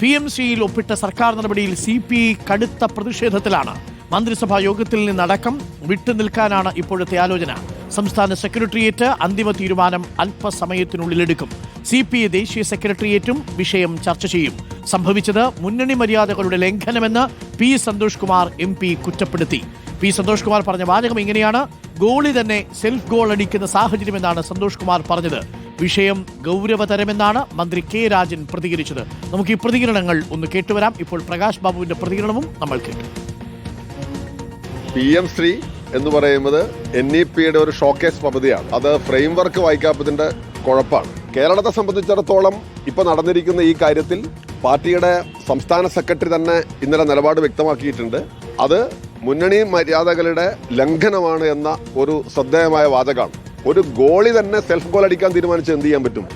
PMCയിൽ ഒപ്പിട്ട സർക്കാർ നടപടിയിൽ CPI കടുത്ത പ്രതിഷേധത്തിലാണ്. മന്ത്രിസഭാ യോഗത്തിൽ നിന്നടക്കം വിട്ടുനിൽക്കാനാണ് ഇപ്പോഴത്തെ ആലോചന. സംസ്ഥാന സെക്രട്ടേറിയറ്റ് അന്തിമ തീരുമാനം അല്പസമയത്തിനുള്ളിലെടുക്കും. CPI ദേശീയ സെക്രട്ടേറിയറ്റും വിഷയം ചർച്ച ചെയ്യും. സംഭവിച്ചത് മുന്നണി മര്യാദകളുടെ ലംഘനമെന്ന് P. സന്തോഷ് കുമാർ MP കുറ്റപ്പെടുത്തി. P. സന്തോഷ് കുമാർ പറഞ്ഞ വാചകം ഇങ്ങനെയാണ്: ഗോളി തന്നെ സെൽഫ് ഗോൾ അടിക്കുന്ന സാഹചര്യമെന്നാണ് സന്തോഷ് കുമാർ പറഞ്ഞത്. വിഷയം ഗൗരവതരമെന്നാണ് മന്ത്രി K. രാജൻ പ്രതികരിച്ചത്. നമുക്ക് ഈ പ്രതികരണങ്ങൾ ഒന്ന് കേട്ടുവരാം. ഇപ്പോൾ പ്രകാശ് ബാബുവിന്റെ പ്രതികരണവും നമ്മൾ കേട്ടു. PM ശ്രീ എന്ന് പറയുന്നത് NEPയുടെ ഒരു ഷോക്കേസ് പദ്ധതിയാണ്. അത് ഫ്രെയിം വർക്ക് വായിക്കാത്തതിന്റെ കുഴപ്പമാണ്. കേരളത്തെ സംബന്ധിച്ചിടത്തോളം ഇപ്പൊ നടന്നിരിക്കുന്ന ഈ കാര്യത്തിൽ പാർട്ടിയുടെ സംസ്ഥാന സെക്രട്ടറി തന്നെ ഇന്നലെ നിലപാട് വ്യക്തമാക്കിയിട്ടുണ്ട്. അത് മുന്നണി മര്യാദകളുടെ ലംഘനമാണ് എന്ന ഒരു ശ്രദ്ധേയമായ വാചകമാണ്. ഒരു ഗോളി തന്നെ സെൽഫ് ഗോൾ അടിക്കാൻ തീരുമാനിച്ച് എന്ത് ചെയ്യാൻ പറ്റും?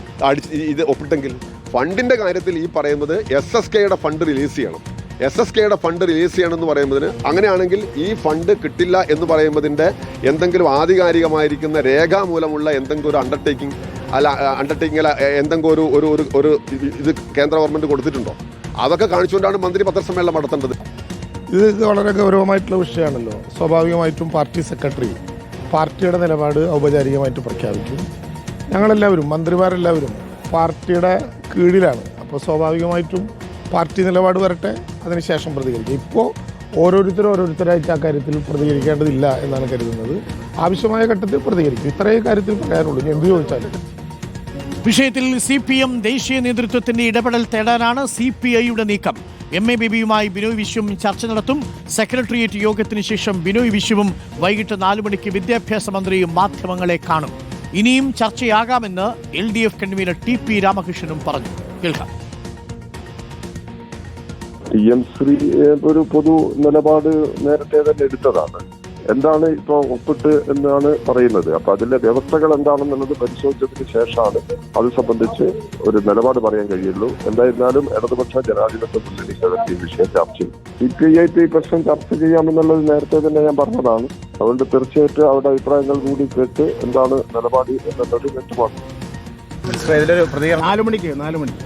ഇത് ഒപ്പിട്ടെങ്കിൽ ഫണ്ടിന്റെ കാര്യത്തിൽ ഈ പറയുന്നത് SSKയുടെ ഫണ്ട് റിലീസ് ചെയ്യണം. SSKയുടെ ഫണ്ട് റിലീസ് ചെയ്യണമെന്ന് പറയുന്നതിന്, അങ്ങനെയാണെങ്കിൽ ഈ ഫണ്ട് കിട്ടില്ല എന്ന് പറയുന്നതിന്റെ എന്തെങ്കിലും ആധികാരികമായിരിക്കുന്ന രേഖാമൂലമുള്ള എന്തെങ്കിലും ഒരു അണ്ടർടേക്കിംഗ് എന്തെങ്കിലും ഒരു ഇത് കേന്ദ്ര ഗവൺമെന്റ് കൊടുത്തിട്ടുണ്ടോ? അതൊക്കെ കാണിച്ചുകൊണ്ടാണ് മന്ത്രി പത്രസമ്മേളനം നടത്തേണ്ടത്. ഇത് വളരെ ഗൗരവമായിട്ടുള്ള വിഷയമാണല്ലോ. സ്വാഭാവികമായിട്ടും പാർട്ടി സെക്രട്ടറി പാർട്ടിയുടെ നിലപാട് ഔപചാരികമായിട്ട് പ്രഖ്യാപിക്കും. ഞങ്ങളെല്ലാവരും, മന്ത്രിമാരെല്ലാവരും പാർട്ടിയുടെ കീഴിലാണ്. അപ്പോൾ സ്വാഭാവികമായിട്ടും പാർട്ടി നിലപാട് വരട്ടെ, അതിനുശേഷം പ്രതികരിക്കും. ഇപ്പോൾ ഓരോരുത്തരായിട്ട് ആ കാര്യത്തിൽ പ്രതികരിക്കേണ്ടതില്ല എന്നാണ് കരുതുന്നത്. ആവശ്യമായ ഘട്ടത്തിൽ പ്രതികരിക്കും. ഇത്രയും കാര്യത്തിൽ പറയാനുള്ളൂ. എന്ത് ചോദിച്ചാലും വിഷയത്തിൽ CPM ദേശീയ നേതൃത്വത്തിന്റെ ഇടപെടൽ തേടാനാണ് CPIയുടെ നീക്കം. MA ബേബിയുമായി ബിനോയ് വിശ്വം ചർച്ച നടത്തും. സെക്രട്ടേറിയറ്റ് യോഗത്തിന് ശേഷം ബിനോയ് വിശ്വവും വൈകിട്ട് 4 മണിക്ക് വിദ്യാഭ്യാസ മന്ത്രിയും മാധ്യമങ്ങളെ കാണും. ഇനിയും ചർച്ചയാകാമെന്ന് LDF കൺവീനർ TP രാമകൃഷ്ണനും പറഞ്ഞു. കേൾക്കാം. PM ശ്രീ ഒരു പൊതു നിലപാട് നേരത്തെ തന്നെ എടുത്തതാണ്. എന്താണ് ഇപ്പോൾ ഒപ്പിട്ട് എന്നാണ് പറയുന്നത്. അപ്പൊ അതിലെ വ്യവസ്ഥകൾ എന്താണെന്നുള്ളത് പരിശോധിച്ചതിന് ശേഷമാണ് അത് സംബന്ധിച്ച് ഒരു നിലപാട് പറയാൻ കഴിയുള്ളൂ. എന്തായിരുന്നാലും ഇടതുപക്ഷ ജനാധിപത്യ മുന്നണിക്കകത്ത് ഈ വിഷയം ചർച്ച ചെയ്യും. CPI ഈ പ്രശ്നം ചർച്ച ചെയ്യാമെന്നുള്ളത് നേരത്തെ തന്നെ ഞാൻ പറഞ്ഞതാണ്. അതുകൊണ്ട് തീർച്ചയായിട്ടും അവരുടെ അഭിപ്രായങ്ങൾ കൂടി കേട്ട് എന്താണ് നിലപാട് എന്നുള്ളത് വ്യക്തമാക്കും. 4 മണിക്ക്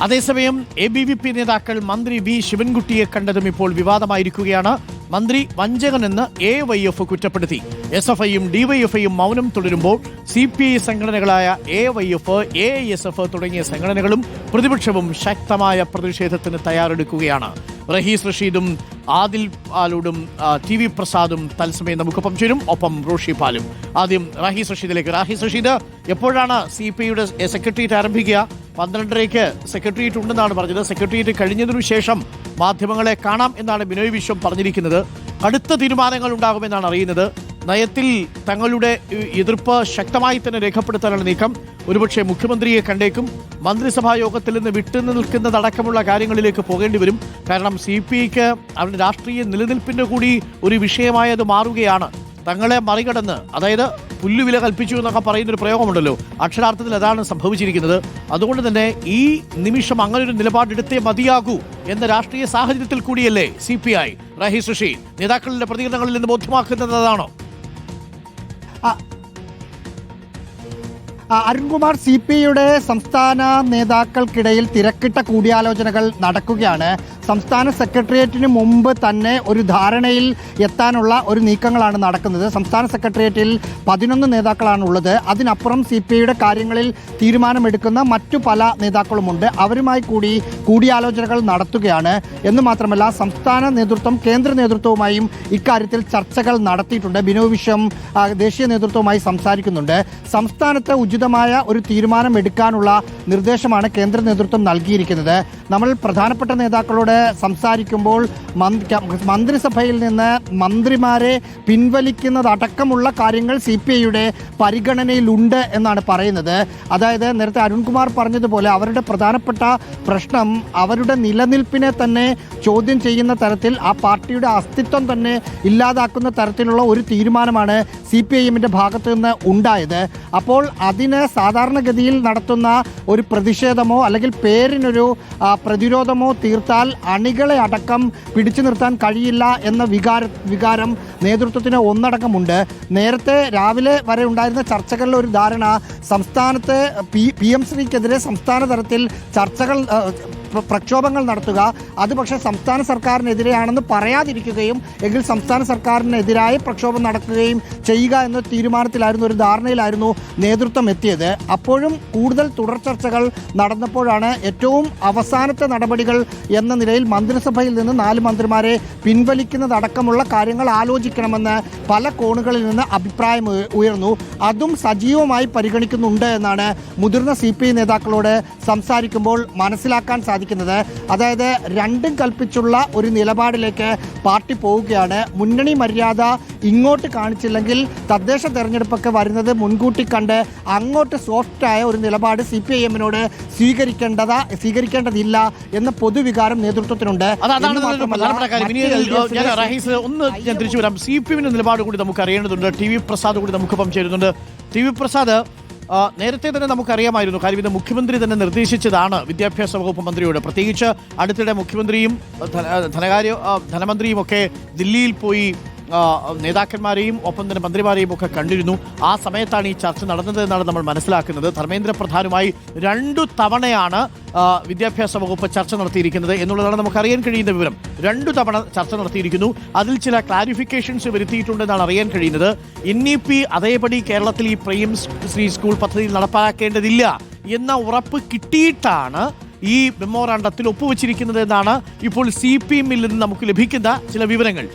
അതേസമയം ABVP നേതാക്കൾ മന്ത്രി V. ശിവൻകുട്ടിയെ കണ്ടതും ഇപ്പോൾ വിവാദമായിരിക്കുകയാണ്. മന്ത്രി വഞ്ചകനെന്ന് AYF കുറ്റപ്പെടുത്തി. SFIയും DYFIയും മൗനം തുടരുമ്പോൾ CPI സംഘടനകളായ AYF, AISF തുടങ്ങിയ സംഘടനകളും പ്രതിപക്ഷവും ശക്തമായ പ്രതിഷേധത്തിന് തയ്യാറെടുക്കുകയാണ്. റഹീസ് റഷീദും ആദിൽ പാലൂടും TV പ്രസാദും തത്സമയം നമുക്കൊപ്പം ചേരും. ഒപ്പം റോഷി പാലും. ആദ്യം റഹീസ് റഷീദിലേക്ക്. റഹീസ് റഷീദ്, എപ്പോഴാണ് CPIയുടെ സെക്രട്ടേറിയറ്റ് ആരംഭിക്കുക? 12:30 സെക്രട്ടേറിയറ്റ് ഉണ്ടെന്നാണ് പറഞ്ഞത്. സെക്രട്ടേറിയറ്റ് കഴിഞ്ഞതിനു ശേഷം മാധ്യമങ്ങളെ കാണാം എന്നാണ് ബിനോയ് വിശ്വം പറഞ്ഞിരിക്കുന്നത്. കടുത്ത തീരുമാനങ്ങൾ ഉണ്ടാകുമെന്നാണ് അറിയുന്നത്. നയത്തിൽ തങ്ങളുടെ എതിർപ്പ് ശക്തമായി തന്നെ രേഖപ്പെടുത്താനുള്ള നീക്കം. ഒരുപക്ഷെ മുഖ്യമന്ത്രിയെ കണ്ടേക്കും. മന്ത്രിസഭാ യോഗത്തിൽ നിന്ന് വിട്ടുനിൽക്കുന്നതടക്കമുള്ള കാര്യങ്ങളിലേക്ക് പോകേണ്ടി വരും. കാരണം CPIക്ക് അവരുടെ രാഷ്ട്രീയ നിലനിൽപ്പിന്റെ കൂടി ഒരു വിഷയമായത് മാറുകയാണ്. തങ്ങളെ മറികടന്ന്, അതായത് പുല്ലുവില കൽപ്പിച്ചു എന്നൊക്കെ പറയുന്നൊരു പ്രയോഗമുണ്ടല്ലോ, അക്ഷരാർത്ഥത്തിൽ അതാണ് സംഭവിച്ചിരിക്കുന്നത്. അതുകൊണ്ട് തന്നെ ഈ നിമിഷം അങ്ങനൊരു നിലപാടെടുത്തേ മതിയാകൂ എന്ന രാഷ്ട്രീയ സാഹചര്യത്തിൽ കൂടിയല്ലേ CPI. റഹീസ് റഷീദ്, നേതാക്കളുടെ പ്രതികരണങ്ങളിൽ നിന്ന് ബോധ്യമാക്കുന്നത് അതാണോ? അരുൺകുമാർ, CPIയുടെ സംസ്ഥാന നേതാക്കൾക്കിടയിൽ തിരക്കിട്ട കൂടിയാലോചനകൾ നടക്കുകയാണ്. സംസ്ഥാന സെക്രട്ടേറിയറ്റിന് മുമ്പ് തന്നെ ഒരു ധാരണയിൽ എത്താനുള്ള ഒരു നീക്കങ്ങളാണ് നടക്കുന്നത്. സംസ്ഥാന സെക്രട്ടേറിയറ്റിൽ 11 നേതാക്കളാണുള്ളത്. അതിനപ്പുറം CPIയുടെ കാര്യങ്ങളിൽ തീരുമാനമെടുക്കുന്ന മറ്റു പല നേതാക്കളുമുണ്ട്. അവരുമായി കൂടി കൂടിയാലോചനകൾ നടത്തുകയാണ്. എന്ന് മാത്രമല്ല, സംസ്ഥാന നേതൃത്വം കേന്ദ്ര നേതൃത്വവുമായും ഇക്കാര്യത്തിൽ ചർച്ചകൾ നടത്തിയിട്ടുണ്ട്. ബിനോയ് വിശ്വം ദേശീയ നേതൃത്വവുമായി സംസാരിക്കുന്നുണ്ട്. സംസ്ഥാനത്ത് ഉചിതമായ ഒരു തീരുമാനം എടുക്കാനുള്ള നിർദ്ദേശമാണ് കേന്ദ്ര നേതൃത്വം നൽകിയിരിക്കുന്നത്. നമ്മൾ പ്രധാനപ്പെട്ട നേതാക്കളോട് സംസാരിക്കുമ്പോൾ മന്ത്രിസഭയിൽ നിന്ന് മന്ത്രിമാരെ പിൻവലിക്കുന്നതടക്കമുള്ള കാര്യങ്ങൾ CPIയുടെ പരിഗണനയിലുണ്ട് എന്നാണ് പറയുന്നത്. അതായത് നേരത്തെ അരുൺകുമാർ പറഞ്ഞതുപോലെ അവരുടെ പ്രധാനപ്പെട്ട പ്രശ്നം അവരുടെ നിലനിൽപ്പിനെ തന്നെ ചോദ്യം ചെയ്യുന്ന തരത്തിൽ, ആ പാർട്ടിയുടെ അസ്തിത്വം തന്നെ ഇല്ലാതാക്കുന്ന തരത്തിലുള്ള ഒരു തീരുമാനമാണ് CPIഎമ്മിൻ്റെ ഭാഗത്തു നിന്ന് ഉണ്ടായത്. അപ്പോൾ അതിന് സാധാരണഗതിയിൽ നടത്തുന്ന ഒരു പ്രതിഷേധമോ അല്ലെങ്കിൽ പേരിനൊരു പ്രതിരോധമോ തീർത്താൽ അണികളെ അടക്കം പിടിച്ചു നിർത്താൻ കഴിയില്ല എന്ന വികാരം നേതൃത്വത്തിന് ഒന്നടക്കമുണ്ട്. നേരത്തെ രാവിലെ വരെ ഉണ്ടായിരുന്ന ചർച്ചകളിലെ ഒരു ധാരണ സംസ്ഥാനത്ത് PM ശ്രീക്കെതിരെ സംസ്ഥാന തലത്തിൽ ചർച്ചകൾ പ്രക്ഷോഭങ്ങൾ നടത്തുക, അത് പക്ഷേ സംസ്ഥാന സർക്കാരിനെതിരെയാണെന്ന് പറയാതിരിക്കുകയും എങ്കിൽ സംസ്ഥാന സർക്കാരിനെതിരായി പ്രക്ഷോഭം നടക്കുകയും ചെയ്യുക എന്ന തീരുമാനത്തിലായിരുന്നു, ഒരു ധാരണയിലായിരുന്നു നേതൃത്വം എത്തിയത്. അപ്പോഴും കൂടുതൽ തുടർ ചർച്ചകൾ നടന്നപ്പോഴാണ് ഏറ്റവും അവസാനത്തെ നടപടികൾ എന്ന നിലയിൽ മന്ത്രിസഭയിൽ നിന്ന് 4 മന്ത്രിമാരെ പിൻവലിക്കുന്നതടക്കമുള്ള കാര്യങ്ങൾ ആലോചിക്കണമെന്ന് പല കോണുകളിൽ നിന്ന് അഭിപ്രായം ഉയർന്നു. അതും സജീവമായി പരിഗണിക്കുന്നുണ്ട് എന്നാണ് മുതിർന്ന CPI നേതാക്കളോട് സംസാരിക്കുമ്പോൾ മനസ്സിലാക്കാൻ സാധിക്കുന്നത്. അതായത് രണ്ടും കൽപ്പിച്ചുള്ള ഒരു നിലപാടിലേക്ക് പാർട്ടി പോവുകയാണ്. മുന്നണി മര്യാദ ഇങ്ങോട്ട് കാണിച്ചില്ലെങ്കിൽ തദ്ദേശ തെരഞ്ഞെടുപ്പൊക്കെ വരുന്നത് മുൻകൂട്ടി കണ്ട് അങ്ങോട്ട് സോഫ്റ്റായ ഒരു നിലപാട് CPIM-നോട് സ്വീകരിക്കേണ്ടതില്ല എന്ന പൊതുവികാരം നേതൃത്വത്തിനുണ്ട്. ഞാൻ തിരിച്ചു വരാം. CPM-ന്റെ നിലപാട് കൂടി നമുക്ക് അറിയേണ്ടതുണ്ട്. TV പ്രസാദ് കൂടി നമുക്കൊപ്പം ചേരുന്നുണ്ട്. TV പ്രസാദ്, നേരത്തെ തന്നെ നമുക്കറിയാമായിരുന്നു, കാര്യം ഇത് മുഖ്യമന്ത്രി തന്നെ നിർദ്ദേശിച്ചതാണ് വിദ്യാഭ്യാസ വകുപ്പ് മന്ത്രിയോട്. പ്രത്യേകിച്ച് അടുത്തിടെ മുഖ്യമന്ത്രിയും ധനമന്ത്രിയും ഒക്കെ ദില്ലിയിൽ പോയി നേതാക്കന്മാരെയും ഒപ്പം തന്നെ മന്ത്രിമാരെയും ഒക്കെ കണ്ടിരുന്നു. ആ സമയത്താണ് ഈ ചർച്ച നടന്നത് എന്നാണ് നമ്മൾ മനസ്സിലാക്കുന്നത്. ധർമ്മേന്ദ്ര പ്രധാനുമായി 2 തവണയാണ് വിദ്യാഭ്യാസ വകുപ്പ് ചർച്ച നടത്തിയിരിക്കുന്നത് എന്നുള്ളതാണ് നമുക്കറിയാൻ കഴിയുന്ന വിവരം. 2 തവണ ചർച്ച നടത്തിയിരിക്കുന്നു. അതിൽ ചില ക്ലാരിഫിക്കേഷൻസ് വരുത്തിയിട്ടുണ്ടെന്നാണ് അറിയാൻ കഴിയുന്നത്. NEP അതേപടി കേരളത്തിൽ ഈ പ്രൈം ശ്രീ സ്കൂൾ പദ്ധതിയിൽ നടപ്പാക്കേണ്ടതില്ല എന്ന ഉറപ്പ് കിട്ടിയിട്ടാണ് ഈ മെമ്മോറാണ്ടത്തിൽ ഒപ്പുവെച്ചിരിക്കുന്നത് എന്നാണ് ഇപ്പോൾ CPM-ൽ നിന്ന് നമുക്ക് ലഭിക്കുന്ന ചില വിവരങ്ങൾ.